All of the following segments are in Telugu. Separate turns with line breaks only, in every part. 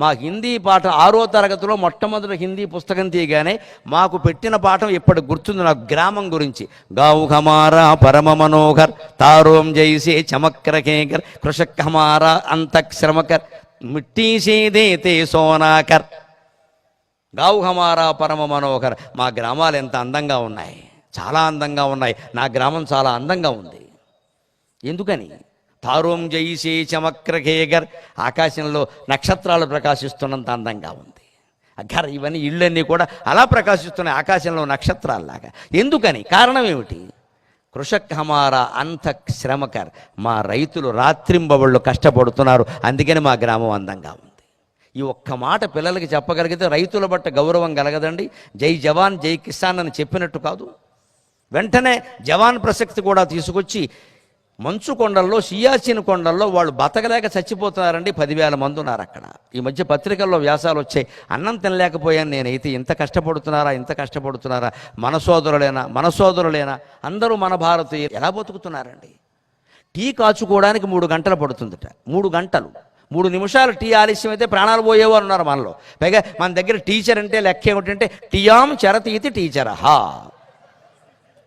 మా హిందీ పాఠం 6వ తరగతిలో మొట్టమొదటి హిందీ పుస్తకం తీయగానే మాకు పెట్టిన పాఠం ఇప్పటికి గుర్తుంది నాకు, గ్రామం గురించి. గావు హమారా పరమ మనోహర్, తారోం జైసే చమక్రకేకర్, కృషక్ హమారా అంతఃశ్రమకర్, మిట్టీ సే దేతే సోనాకర్. గావు హమారా పరమ మనోహర్. మా గ్రామాలు ఎంత అందంగా ఉన్నాయి, చాలా అందంగా ఉన్నాయి. నా గ్రామం చాలా అందంగా ఉంది. ఎందుకని? తారోం జైసే చమక్రకేగర్, ఆకాశంలో నక్షత్రాలు ప్రకాశిస్తున్నంత అందంగా ఉంది. అగ్గర ఇవన్నీ ఇళ్ళన్నీ కూడా అలా ప్రకాశిస్తున్నాయి ఆకాశంలో నక్షత్రాల్లాగా. ఎందుకని? కారణం ఏమిటి? కృషక్ హమారా అంతః శ్రమకర్. మా రైతులు రాత్రింబవళ్ళు కష్టపడుతున్నారు, అందుకని మా గ్రామం అందంగా ఉంది. ఈ ఒక్క మాట పిల్లలకి చెప్పగలిగితే రైతుల బట్ట గౌరవం కలగదండి. జై జవాన్ జై కిసాన్ అని చెప్పినట్టు కాదు. వెంటనే జవాన్ ప్రసక్తి కూడా తీసుకొచ్చి మంచు కొండల్లో, సియాచిన్ కొండల్లో వాళ్ళు బతకలేక చచ్చిపోతున్నారండి. 10,000 మంది ఉన్నారు అక్కడ. ఈ మధ్య పత్రికల్లో వ్యాసాలు వచ్చాయి, అన్నం తినలేకపోయాను నేనైతే, ఇంత కష్టపడుతున్నారా, మన సోదరులేనా అందరూ మన భారతీయులు ఎలా బతుకుతున్నారండి? టీ కాచుకోవడానికి 3 గంటలు పడుతుందట. 3 గంటలు, 3 నిమిషాలు టీ ఆలస్యం అయితే ప్రాణాలు పోయేవారు ఉన్నారు మనలో. పైగా మన దగ్గర టీచర్ అంటే లెక్క ఏమిటంటే టీయాం చరతి ఇది టీచర్.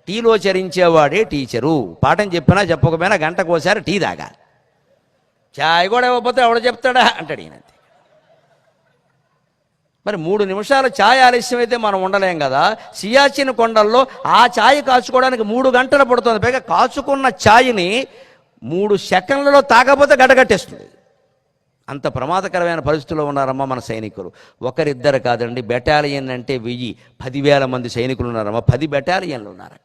టీలో చరించేవాడే టీచరు. పాఠం చెప్పినా చెప్పకపోయినా గంటకోసారి టీ తాగా. చాయ్ కూడా ఇవ్వకపోతే ఎవడ చెప్తాడా అంటాడు ఈయనంతే. మరి 3 నిమిషాలు ఛాయ్ ఆలస్యం అయితే మనం ఉండలేం కదా. సియాచిన్ కొండల్లో ఆ ఛాయ్ కాచుకోవడానికి 3 గంటలు పడుతుంది. పైగా కాచుకున్న ఛాయ్ని 3 సెకండ్లలో తాగకపోతే గడగట్టేస్తుంది. అంత ప్రమాదకరమైన పరిస్థితుల్లో ఉన్నారమ్మా మన సైనికులు. ఒకరిద్దరు కాదండి, బెటాలియన్ అంటే 1000, 10,000 మంది సైనికులు ఉన్నారమ్మా. 10 బెటాలియన్లు ఉన్నారు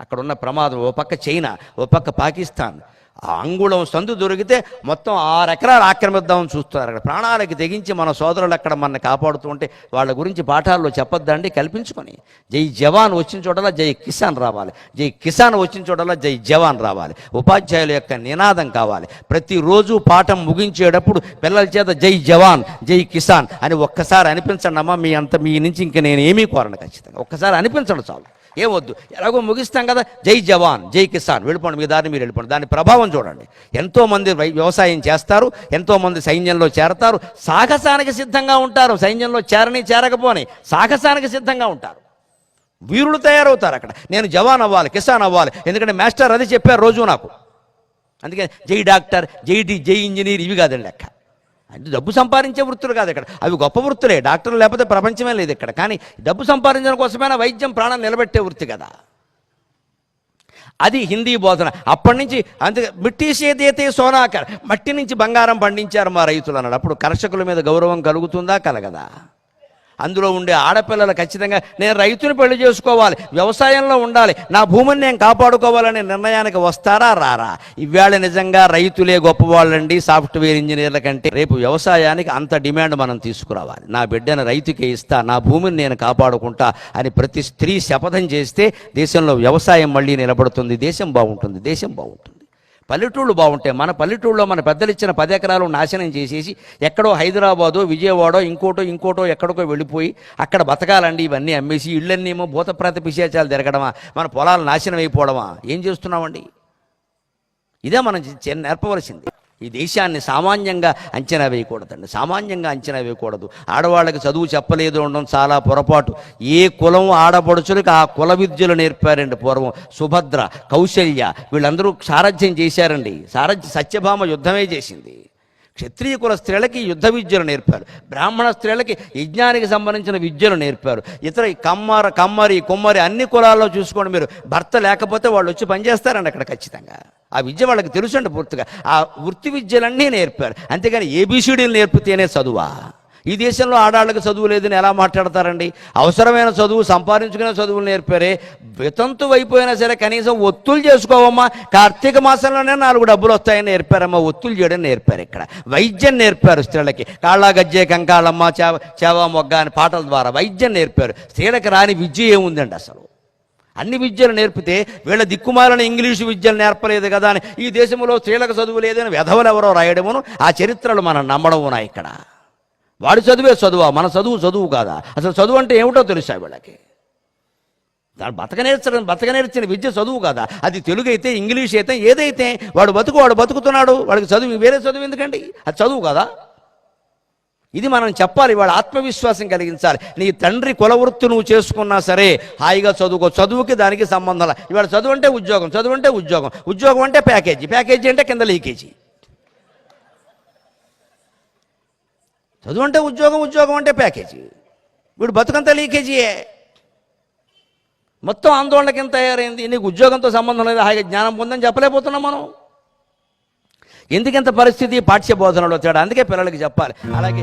అక్కడ ఉన్న ప్రమాదం. ఓ పక్క చైనా, ఓ పక్క పాకిస్తాన్. ఆ అంగుళం సందు దొరికితే మొత్తం 6 ఎకరాలు ఆక్రమిద్దామని చూస్తున్నారు అక్కడ. ప్రాణాలకి తెగించి మన సోదరులు అక్కడ మనల్ని కాపాడుతూ ఉంటే వాళ్ళ గురించి పాఠాల్లో చెప్పొద్దండి. కల్పించుకొని జై జవాన్ వచ్చిన చోటలా జై కిసాన్ రావాలి, జై కిసాన్ వచ్చిన చోటలా జై జవాన్ రావాలి. ఉపాధ్యాయుల యొక్క నినాదం కావాలి. ప్రతిరోజు పాఠం ముగించేటప్పుడు పిల్లల చేత జై జవాన్ జై కిసాన్ అని ఒక్కసారి అనిపించండి అమ్మా. మీ నుంచి ఇంక నేను ఏమీ కోరను. ఖచ్చితంగా ఒక్కసారి అనిపించండి చాలు, ఏమొద్దు. ఎలాగో ముగిస్తాం కదా, జై జవాన్ జై కిసాన్, వెళ్ళిపోండి, మీ దారిని మీరు వెళ్ళిపోండి. దాని ప్రభావం చూడండి. ఎంతోమంది వ్యవసాయం చేస్తారు, ఎంతోమంది సైన్యంలో చేరతారు, సాహసానికి సిద్ధంగా ఉంటారు. సైన్యంలో చేరకపోని సాహసానికి సిద్ధంగా ఉంటారు. వీరులు తయారవుతారు అక్కడ. నేను జవాన్ అవ్వాలి, కిసాన్ అవ్వాలి, ఎందుకంటే మాస్టర్ అది చెప్పారు రోజు నాకు. అందుకని జై డాక్టర్, జై ఇంజనీర్ ఇవి కాదండి లెక్క. అంటే డబ్బు సంపాదించే వృత్తులు కాదు ఇక్కడ, అవి గొప్ప వృత్తులే. డాక్టర్లు లేకపోతే ప్రపంచమే లేదు ఇక్కడ. కానీ డబ్బు సంపాదించడం కోసమైనా వైద్యం ప్రాణం నిలబెట్టే వృత్తి కదా. అది హిందీ బోధన. అప్పటి నుంచి అందుకే మిట్టీ సే దేతే సోనాకర్, మట్టి నుంచి బంగారం పండించారు మా రైతులు అన్నాడు. అప్పుడు కర్షకుల మీద గౌరవం కలుగుతుందా, కలగదా? అందులో ఉండే ఆడపిల్లలు ఖచ్చితంగా నేను రైతుని పెళ్లి చేసుకోవాలి, వ్యవసాయంలో ఉండాలి, నా భూమిని నేను కాపాడుకోవాలనే నిర్ణయానికి వస్తారా, రారా? ఇవాళ నిజంగా రైతులే గొప్పవాళ్ళండి సాఫ్ట్వేర్ ఇంజనీర్ల కంటే. రేపు వ్యవసాయానికి అంత డిమాండ్ మనం తీసుకురావాలి. నా బిడ్డను రైతుకే ఇస్తా, నా భూమిని నేను కాపాడుకుంటా అని ప్రతి స్త్రీ శపథం చేస్తే దేశంలో వ్యవసాయం మళ్ళీ నిలబడుతుంది, దేశం బాగుంటుంది. పల్లెటూళ్ళు బాగుంటాయి. మన పల్లెటూళ్ళలో మన పెద్దలు ఇచ్చిన 10 ఎకరాలు నాశనం చేసేసి ఎక్కడో హైదరాబాదో విజయవాడో ఇంకోటో ఎక్కడికో వెళ్ళిపోయి అక్కడ బతకాలండి. ఇవన్నీ అమ్మేసి ఇళ్ళన్నీ ఏమో భూతప్రాత పిశాచాలు తిరగడమా, మన పొలాలు నాశనం అయిపోవడమా? ఏం చేస్తున్నామండి? ఇదే మనం నేర్పవలసింది. ఈ దేశాన్ని సామాన్యంగా అంచనా వేయకూడదండి, సామాన్యంగా అంచనా వేయకూడదు. ఆడవాళ్ళకి చదువు చెప్పలేదు ఉండడం చాలా పొరపాటు. ఏ కులం ఆడపడుచులకి ఆ కుల విద్యలు నేర్పారండి పూర్వం. సుభద్ర, కౌశల్య వీళ్ళందరూ సారథ్యం చేశారండి. సత్యభామ యుద్ధమే చేసింది. క్షత్రియ కుల స్త్రీలకి యుద్ధ విద్యలు నేర్పారు, బ్రాహ్మణ స్త్రీలకి యజ్ఞానికి సంబంధించిన విద్యలు నేర్పారు. ఇతర కమ్మరి అన్ని కులాల్లో చూసుకోండి మీరు. భర్త లేకపోతే వాళ్ళు వచ్చి పనిచేస్తారండి అక్కడ ఖచ్చితంగా. ఆ విద్య వాళ్ళకి తెలుసండి పూర్తిగా. ఆ వృత్తి విద్యలన్నీ నేర్పారు. అంతేగాని ఏబిసిడీలు నేర్పితేనే చదువా? ఈ దేశంలో ఆడాళ్ళకి చదువు లేదని ఎలా మాట్లాడతారండి? అవసరమైన చదువు, సంపాదించుకునే చదువులు నేర్పారే. వితంతు అయిపోయినా సరే కనీసం ఒత్తులు చేసుకోవమ్మా, కార్తీక మాసంలోనే 4 డబ్బులు వస్తాయని నేర్పారమ్మా. ఒత్తులు చేయడం నేర్పారు ఇక్కడ. వైద్యం నేర్పారు స్త్రీలకి. కాళ్ళ గజ్జే కంకాళమ్మ చేవా మొగ్గ అని పాటల ద్వారా వైద్యం నేర్పారు. స్త్రీలకు రాని విద్య ఏముందండి అసలు? అన్ని విద్యలు నేర్పితే వీళ్ళ దిక్కుమాలిన ఇంగ్లీషు విద్యలు నేర్పలేదు కదా అని ఈ దేశంలో స్త్రీలకు చదువు లేదని వెధవలు ఎవరో రాయడమును, ఆ చరిత్రలు మనం నమ్మడం ఉన్నాయి ఇక్కడ. వాడి చదువే చదువా? మన చదువు కాదా? అసలు చదువు అంటే ఏమిటో తెలుసా వీళ్ళకి? దాన్ని బతకనేర్చిన విద్య చదువు కాదా? అది తెలుగు అయితే, ఇంగ్లీష్ అయితే, ఏదైతే వాడు బతుకుతున్నాడు. వాడికి చదువు, వేరే చదువు ఎందుకండి? అది చదువు కాదా? ఇది మనం చెప్పాలి. ఇవాళ ఆత్మవిశ్వాసం కలిగించాలి. నీ తండ్రి కులవృత్తి నువ్వు చేసుకున్నా సరే హాయిగా చదువుకో. చదువుకి దానికి సంబంధం లేదు. ఇవాళ చదువు అంటే ఉద్యోగం, చదువు అంటే ఉద్యోగం, ఉద్యోగం అంటే ప్యాకేజీ, ప్యాకేజీ అంటే కింద లీకేజీ. చదువు అంటే ఉద్యోగం, ఉద్యోగం అంటే ప్యాకేజీ. వీడు బతుకంతా లీకేజీయే. మొత్తం ఆందోళన కింద తయారైంది. నీకు ఉద్యోగంతో సంబంధం లేదు, హాయిగా జ్ఞానం పొందని చెప్పలేకపోతున్నాం మనం. ఎందుకంత పరిస్థితి పాఠ్య బోధనలో తేడా. అందుకే పిల్లలకి చెప్పాలి. అలాగే